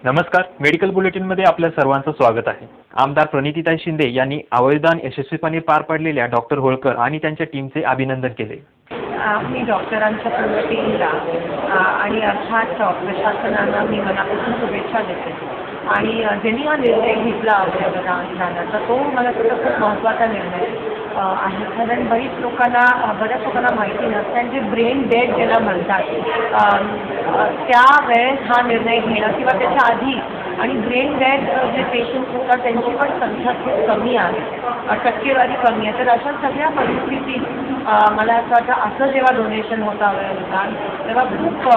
नमस्कार, मेडिकल बुलेटिनमध्ये आपल्या सर्वांचं स्वागत आहे। आमदार प्रणितीताई शिंदे यांनी अवयवदान यशस्वीपणे पार पाडलेल्या डॉक्टर होळकर आणि त्यांच्या टीमचे अभिनंदन केले। मी डॉक्टरांच्या पूर्ण टीमला आणि अर्थात प्रशासनाला मी मनापासून शुभेच्छा देते आणि ज्यांनी हा निर्णय घेतला अवयवदानाचा तो मला वाटतं खूप महत्त्वाचा निर्णय आहे। कारण बऱ्याच लोकांना माहिती नसते आणि जे ब्रेन डेड ज्याला म्हणतात त्यावेळेस हा निर्णय घेणं किंवा त्याच्या आधी आणि ब्रेन डेड जे पेशंट्स होतात त्यांची पण संख्या खूप कमी आहे, टक्केवारी कमी आहे। तर अशा सगळ्या परिस्थितीत मला असं वाटतं असं जेव्हा डोनेशन होतं अवयवदान तेव्हा खूप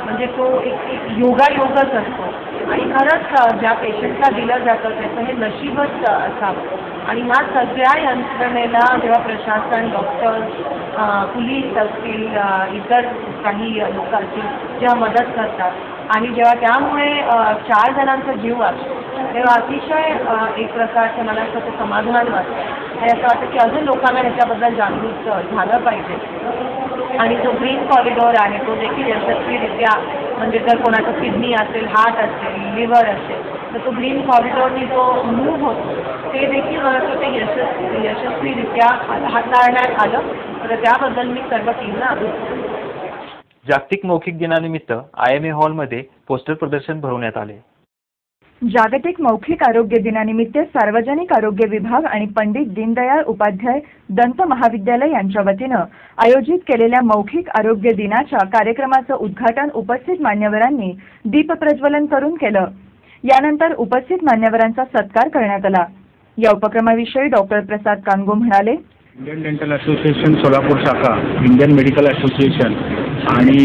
म्हणजे तो एक योगायोगच असतो आणि खरंच ज्या पेशंटला दिलं जातं त्याचं हे नशीबच असावं। आणि ह्या सगळ्या यंत्रणेला जेव्हा प्रशासन, डॉक्टर्स, पोलीस असतील, इतर काही लोक असतील जेव्हा मदत करतात आणि जेव्हा त्यामुळे 4 जणांचा जीव वाचतो तेव्हा अतिशय एक प्रकारचं मला असं समाधान वाटतं आणि असं वाटतं की अजून लोकांना ह्याच्याबद्दल जागरूक झालं पाहिजे। आणि जो ग्रीन कॉरिडॉर आहे तो देखील यशस्वीरित्या म्हणजे जर कोणाचं किडनी असेल, हार्ट असेल, लिव्हर असेल तर तो ग्रीन कॉरिडॉरनी जो मूव्ह होतो ते देखील मला वाटतं यशस्वीरित्या हाताळण्यात आलं। तर त्याबद्दल मी सर्व टीमला अभिनंदन करते। जागतिक मौखिक दिनानिमित्त IMA हॉलमध्ये पोस्टर प्रदर्शन भरवण्यात आले। जागतिक मौखिक आरोग्य दिनानिमित्त सार्वजनिक आरोग्य विभाग आणि पंडित दीनदयाळ उपाध्याय दंत महाविद्यालय यांच्या वतीनं आयोजित केलेल्या मौखिक आरोग्य दिनाच्या कार्यक्रमाचं उद्घाटन उपस्थित मान्यवरांनी दीपप्रज्वलन करून केलं। यानंतर उपस्थित मान्यवरांचा सत्कार करण्यात आला। या उपक्रमाविषयी डॉक्टर प्रसाद कानगो म्हणाले, इंडियन डेंटल असोसिएशन सोलापूर शाखा, इंडियन मेडिकल असोसिएशन आणि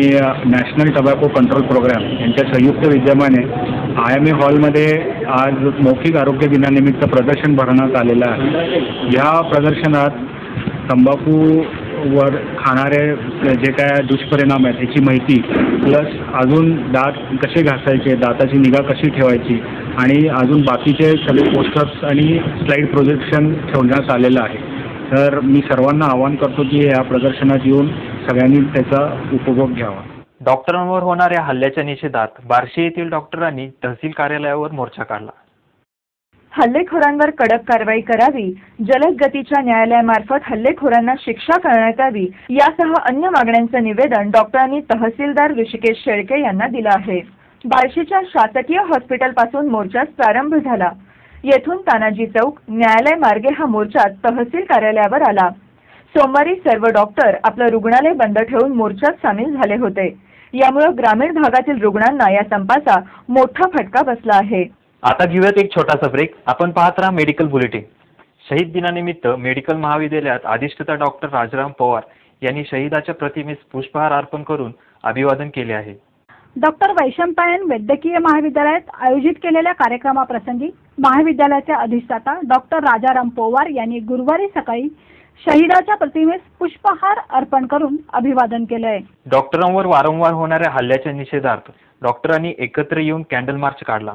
नॅशनल टबॅको कंट्रोल प्रोग्राम यांच्या संयुक्त विद्यमाने IMA हॉलमध्ये आज मौखिक आरोग्य दिनानिमित्त प्रदर्शन भरवण्यात आलेलं आहे। या प्रदर्शनात तंबाखूवर खाणारे जे काय दुष्परिणाम आहेत याची माहिती प्लस अजून दात कसे घासायचे, दाताची निगा कशी ठेवायची आणि अजून बाकीचे सगळे पोस्टर्स आणि स्लाईड प्रोजेक्शन ठेवण्यात आलेलं आहे। तर मी सर्वांना आवाहन करतो की या प्रदर्शनात येऊन सगळ्यांनी त्याचा उपभोग घ्यावा। डॉक्टरांवर होणाऱ्या हल्ल्याच्या निषेधात बार्शी येथील डॉक्टरांनी तहसील कार्यालयावर मोर्चा काढला। हल्लेखोरांवर कडक कारवाई करावी, जलद गतीच्या न्यायालयामार्फत हल्लेखोरांना शिक्षा करण्यात यावी यासह अन्य मागण्यांचं निवेदन डॉक्टरांनी तहसीलदार ऋषिकेश शेळके यांना दिलं आहे। बार्शीच्या शासकीय हॉस्पिटलपासून मोर्चास प्रारंभ झाला। येथून तानाजी चौक, न्यायालय मार्गे हा मोर्चा तहसील कार्यालयावर आला। सोमवारी सर्व डॉक्टर आपलं रुग्णालय बंद ठेवून मोर्चात सामील झाले होते। यामुळे ग्रामीण भागातील रुग्णांना या संपाचा मोठा फटका बसला आहे। आता घेऊयात एक छोटासा ब्रेक। आपण पाहत राहा मेडिकल बुलेटिन। शहीद दिनानिमित्त मेडिकल महाविद्यालयात अधिष्ठाता डॉक्टर राजाराम पवार यांनी शहीदाच्या प्रतिमेस पुष्पहार अर्पण करून अभिवादन केले आहे। डॉक्टर वैशंपायन वैद्यकीय महाविद्यालयात आयोजित केलेल्या कार्यक्रमाप्रसंगी महाविद्यालयाचे अधिष्ठाता डॉक्टर राजाराम पवार यांनी गुरुवारी सकाळी शहीदाच्या प्रतिमेस पुष्पहार अर्पण करून अभिवादन केले। डॉक्टरांवर वारंवार होणाऱ्या हल्ल्याच्या निषेधार्थ डॉक्टरांनी एकत्र येऊन कॅन्डल मार्च काढला।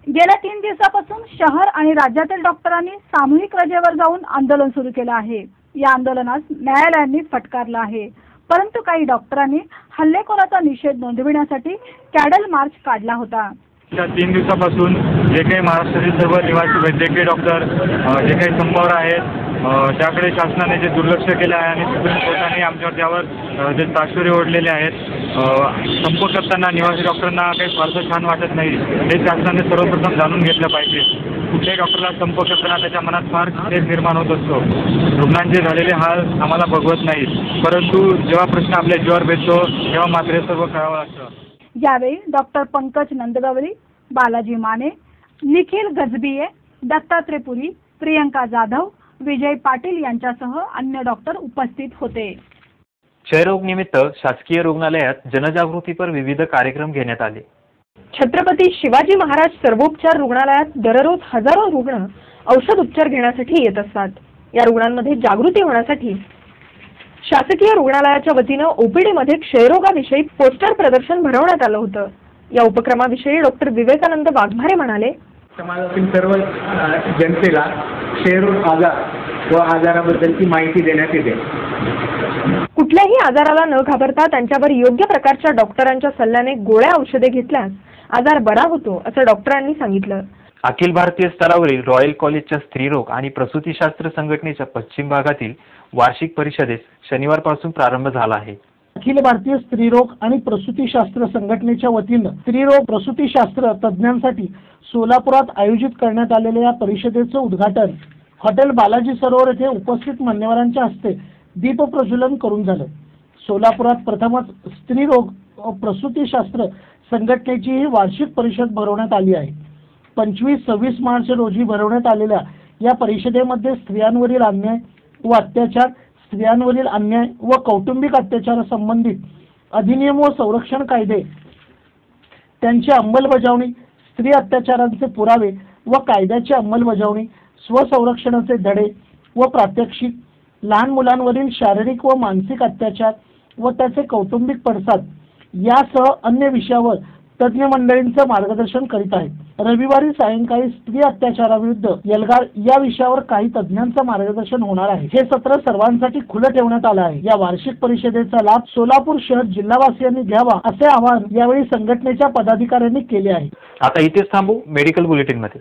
गेल्या 3 दिवसापासून शहर आणि राज्यातील डॉक्टरांनी सामूहिक रजेवर जाऊन आंदोलन सुरू केलं आहे। या आंदोलनास न्यायालयांनी फटकारलं आहे, परंतु काही डॉक्टरांनी हल्लेखोराचा निषेध नोंदविण्यासाठी कॅन्डल मार्च काढला होता। त्या 3 दिवसापासून जे काही महाराष्ट्रातील सर्व निवासी वैद्यकीय डॉक्टर जे काही संपावर आहेत त्याकडे शासनाने जे दुर्लक्ष केले आहे आणि सुप्रीम कोर्टाने आमच्यावर त्यावर जे ताशुरे ओढलेले आहेत, संप करताना निवासी डॉक्टरांना काही फारसं छान वाटत नाही। हे शासनाने सर्वप्रथम जाणून घेतलं पाहिजे। कुठल्याही डॉक्टरला संप करताना त्याच्या मनात फार खेद निर्माण होत असतो। रुग्णांचे झालेले हाल आम्हाला बघवत नाहीत, परंतु जेव्हा प्रश्न आपल्या जीवावर बेततो तेव्हा मात्र सर्व करावं लागतं। यावेळी डॉक्टर पंकज नंदगवली, बालाजी माने, निखिल गजबिये, दत्तात्रय पुरी, प्रियंका जाधव, विजय पाटील यांच्यासह अन्य डॉक्टर उपस्थित होते। क्षयरोग निमित्त शासकीय रुग्णालयात जनजागृतीपर विविध कार्यक्रम घेण्यात आले। छत्रपती शिवाजी महाराज सर्वोपचार रुग्णालयात दररोज हजारो रुग्ण औषध उपचार घेण्यासाठी येत असतात। या रुग्णांमध्ये जागृती होण्यासाठी शासकीय रुग्णालयाच्या वतीनं OPD मध्ये क्षयरोगाविषयी पोस्टर प्रदर्शन भरवण्यात आलं होतं। या उपक्रमाविषयी डॉक्टर विवेकानंद वाघमारे म्हणाले, समाजातील सर्व जनतेला क्षयरोग आजार व आजाराबद्दलची माहिती देण्यात येते। कुठल्याही आजाराला न घाबरता त्यांच्यावर योग्य प्रकारच्या डॉक्टरांच्या सल्ल्याने गोळ्या औषधे घेतल्यास आजार बरा होतो असं डॉक्टरांनी सांगितलं. अखिल भारतीय स्तरावरील रॉयल कॉलेजच्या स्त्रीरोग आणि प्रसूतीशास्त्र संघटनेच्या पश्चिम भागातील वार्षिक परिषदेस शनिवारपासून प्रारंभ झाला आहे. अखिल भारतीय स्त्रीरोग आणि प्रसूतीशास्त्र संघटनेच्या वतीनं स्त्रीरोग प्रसूतीशास्त्र तज्ज्ञांसाठी सोलापुरात आयोजित करण्यात आलेल्या या परिषदेचं उद्घाटन हॉटेल बालाजी सरोवर येथे उपस्थित मान्यवरांच्या हस्ते दीप प्रज्वलन करून झालं. सोलापुरात प्रथमच स्त्रीरोग प्रसूतीशास्त्र संघटनेची ही वार्षिक परिषद भरवण्यात आली आहे. 25-26 मार्च रोजी भरवण्यात आलेल्या या परिषदेमध्ये स्त्रियांवरील अन्याय व अत्याचार, स्त्रियांवरील अन्याय व कौटुंबिक अत्याचार संबंधित अधिनियम व संरक्षण कायदे, त्यांची अंमलबजावणी, स्त्री अत्याचारांचे पुरावे व कायद्याची अंमलबजावणी, स्वसंरक्षणाचे धडे व प्रात्यक्षिक, लहान मुलांवरील शारीरिक व मानसिक अत्याचार व त्याचे कौटुंबिक पडसाद यासह अन्य विषयावर तज्ज्ञ मंडळींचं मार्गदर्शन करीत आहेत. रविवारी सायंकाळी स्त्री अत्याचाराविरुद्ध एल्गार या विषयावर काही तज्ज्ञांचं मार्गदर्शन होणार आहे. हे सत्र सर्वांसाठी खुलं ठेवण्यात आलं आहे. या वार्षिक परिषदेचा लाभ सोलापूर शहर जिल्हावासियांनी घ्यावा असे आवाहन यावेळी संघटनेच्या पदाधिकाऱ्यांनी केले आहे. आता इथेच थांबू मेडिकल बुलेटिन मध्ये.